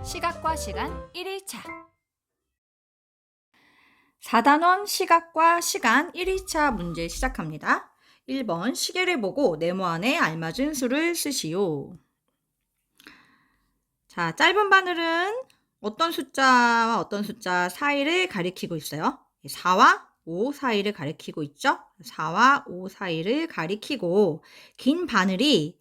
시각과 시간 1일차 4단원 시각과 시간 1일차 문제 시작합니다. 1번 시계를 보고 네모 안에 알맞은 수를 쓰시오. 자, 짧은 바늘은 어떤 숫자와 어떤 숫자 사이를 가리키고 있어요? 4와 5 사이를 가리키고 있죠? 4와 5 사이를 가리키고 긴 바늘이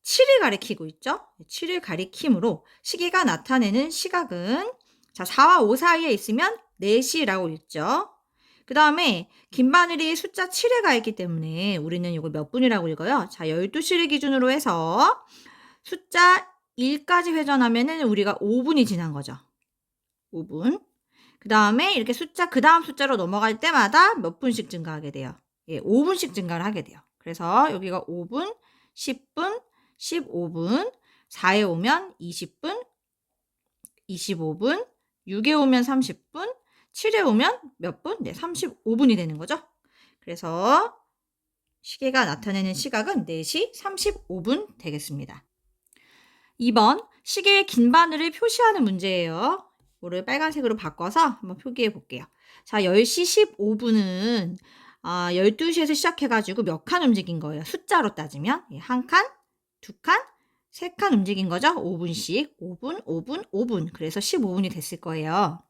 7을 가리키고 있죠? 7을 가리킴으로 시계가 나타내는 시각은 자 4와 5 사이에 있으면 4시라고 읽죠. 그 다음에 긴 바늘이 숫자 7을 가있기 때문에 우리는 이걸 몇 분이라고 읽어요? 자 12시를 기준으로 해서 숫자 1까지 회전하면은 우리가 5분이 지난 거죠. 5분. 그 다음에 이렇게 숫자 그 다음 숫자로 넘어갈 때마다 몇 분씩 증가하게 돼요. 5분씩 증가를 하게 돼요. 그래서 여기가 5분, 10분, 15분, 4에 오면 20분, 25분, 6에 오면 30분, 7에 오면 몇 분? 네, 35분이 되는 거죠. 그래서 시계가 나타내는 시각은 4시 35분 되겠습니다. 2번 시계의 긴 바늘을 표시하는 문제예요. 이거를 빨간색으로 바꿔서 한번 표기해 볼게요. 자, 10시 15분은 12시에서 시작해가지고 몇 칸 움직인 거예요. 숫자로 따지면 한 칸, 두 칸, 세 칸 움직인 거죠. 5분씩 5분, 5분, 5분. 그래서 15분이 됐을 거예요.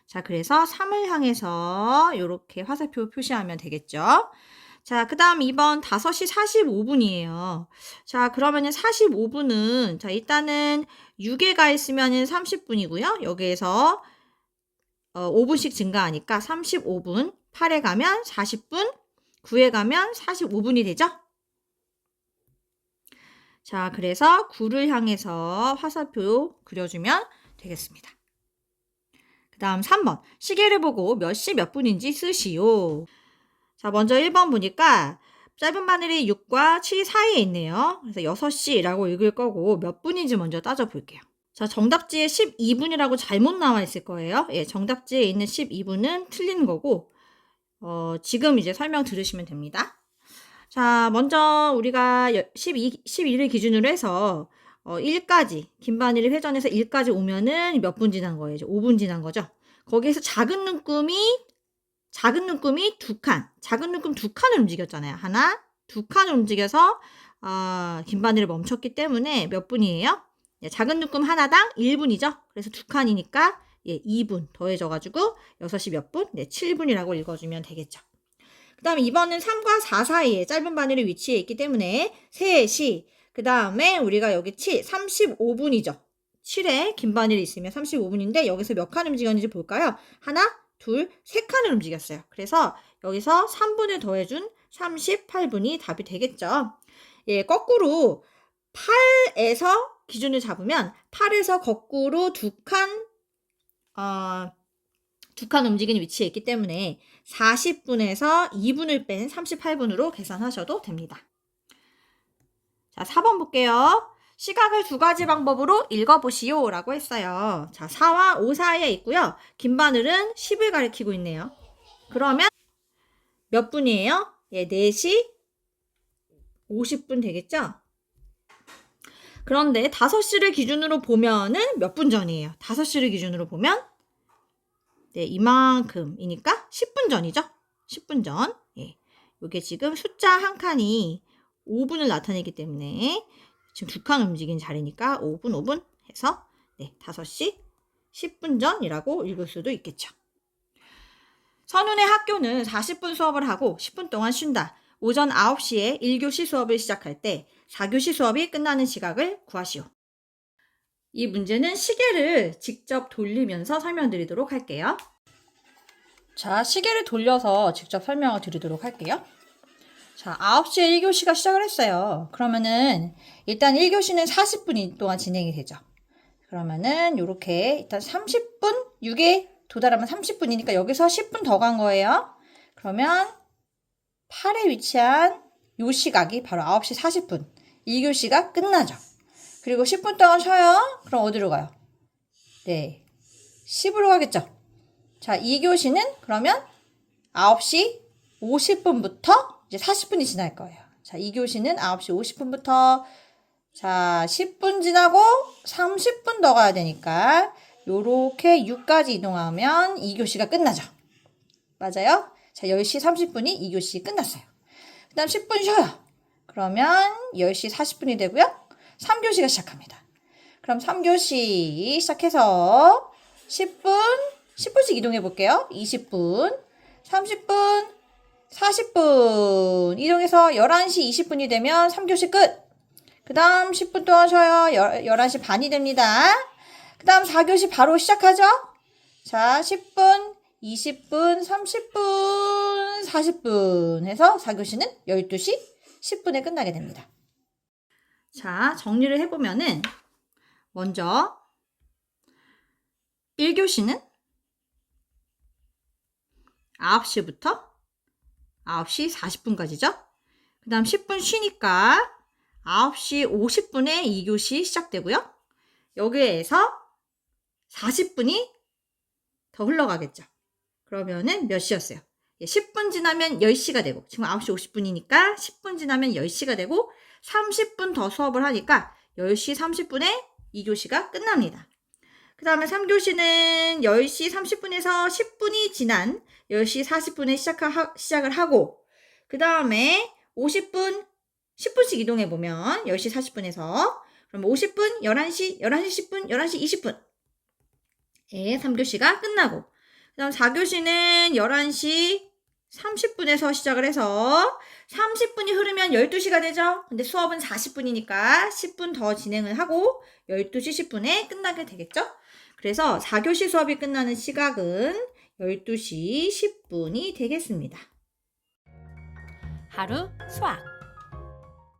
자, 그래서 3을 향해서 이렇게 화살표 표시하면 되겠죠. 자, 그 다음 2번 5시 45분이에요. 자, 그러면은 45분은, 자, 일단은 6에 가 있으면은 30분이고요. 여기에서 5분씩 증가하니까 35분, 8에 가면 40분, 9에 가면 45분이 되죠? 자, 그래서 9를 향해서 화살표 그려주면 되겠습니다. 그 다음 3번, 시계를 보고 몇 시 몇 분인지 쓰시오. 자, 먼저 1번 보니까 짧은 바늘이 6과 7 사이에 있네요. 그래서 6시라고 읽을 거고 몇 분인지 먼저 따져볼게요. 자, 정답지에 12분이라고 잘못 나와 있을 거예요. 정답지에 있는 12분은 틀린 거고 지금 이제 설명 들으시면 됩니다. 자, 먼저 우리가 12를 기준으로 해서 1까지 긴 바늘이 회전해서 1까지 오면은 몇 분 지난 거예요? 이제 5분 지난 거죠. 거기에서 작은 눈금이 두 칸, 작은 눈금 두 칸을 움직였잖아요. 하나, 두 칸을 움직여서 긴 바늘을 멈췄기 때문에 몇 분이에요? 작은 눈금 하나당 1분이죠. 그래서 두 칸이니까 2분 더해져가지고 6시 몇 분? 네, 7분이라고 읽어주면 되겠죠. 그 다음에 2번은 3과 4 사이에 짧은 바늘이 위치해 있기 때문에 3시, 그 다음에 우리가 여기 7, 35분이죠. 7에 긴 바늘이 있으면 35분인데 여기서 몇 칸 움직였는지 볼까요? 하나, 둘, 세 칸을 움직였어요. 그래서 여기서 3분을 더해준 38분이 답이 되겠죠. 거꾸로 8에서 기준을 잡으면 8에서 거꾸로 두 칸 움직이는 위치에 있기 때문에 40분에서 2분을 뺀 38분으로 계산하셔도 됩니다. 자, 4번 볼게요. 시각을 두 가지 방법으로 읽어보시오 라고 했어요. 자, 4와 5 사이에 있고요. 긴 바늘은 10을 가리키고 있네요. 그러면 몇 분이에요? 4시 50분 되겠죠? 그런데 5시를 기준으로 보면은 몇 분 전이에요? 5시를 기준으로 보면 이만큼이니까 10분 전이죠? 10분 전. 이게 지금 숫자 한 칸이 5분을 나타내기 때문에 지금 두 칸 움직인 자리니까 5분, 5분 해서 5시 10분 전이라고 읽을 수도 있겠죠. 선운의 학교는 40분 수업을 하고 10분 동안 쉰다. 오전 9시에 1교시 수업을 시작할 때 4교시 수업이 끝나는 시각을 구하시오. 이 문제는 시계를 직접 돌리면서 설명드리도록 할게요. 자, 시계를 돌려서 직접 설명을 드리도록 할게요. 자, 9시에 1교시가 시작을 했어요. 그러면은 일단 1교시는 40분 동안 진행이 되죠. 그러면은 요렇게 일단 30분, 6에 도달하면 30분이니까 여기서 10분 더 간 거예요. 그러면 8에 위치한 요 시각이 바로 9시 40분. 1교시가 끝나죠. 그리고 10분 동안 쉬어요. 그럼 어디로 가요? 10으로 가겠죠. 자, 2교시는 그러면 9시 50분부터 이제 40분이 지날 거예요. 자, 2교시는 9시 50분부터 자, 10분 지나고 30분 더 가야 되니까 요렇게 6까지 이동하면 2교시가 끝나죠. 맞아요? 자, 10시 30분이 2교시 끝났어요. 그 다음 10분 쉬어요. 그러면 10시 40분이 되고요. 3교시가 시작합니다. 그럼 3교시 시작해서 10분씩 이동해 볼게요. 20분, 30분, 40분 이동해서 11시 20분이 되면 3교시 끝. 그 다음 10분 동안 쉬어요. 11시 반이 됩니다. 그 다음 4교시 바로 시작하죠. 자, 10분, 20분, 30분, 40분 해서 4교시는 12시 10분에 끝나게 됩니다. 자, 정리를 해보면은 먼저 1교시는 9시부터 9시 40분까지죠. 그 다음 10분 쉬니까 9시 50분에 2교시 시작되고요. 여기에서 40분이 더 흘러가겠죠. 그러면은 몇 시였어요? 10분 지나면 10시가 되고, 지금 9시 50분이니까 10분 지나면 10시가 되고, 30분 더 수업을 하니까 10시 30분에 2교시가 끝납니다. 그 다음에 3교시는 10시 30분에서 10분이 지난 10시 40분에 시작을 하고, 그 다음에 10분씩 이동해보면 10시 40분에서 그럼 50분, 11시 10분, 11시 20분에 3교시가 끝나고, 그 다음 4교시는 11시 30분에서 시작을 해서 30분이 흐르면 12시가 되죠. 근데 수업은 40분이니까 10분 더 진행을 하고 12시 10분에 끝나게 되겠죠. 그래서 4교시 수업이 끝나는 시각은 12시 10분이 되겠습니다. 하루 수학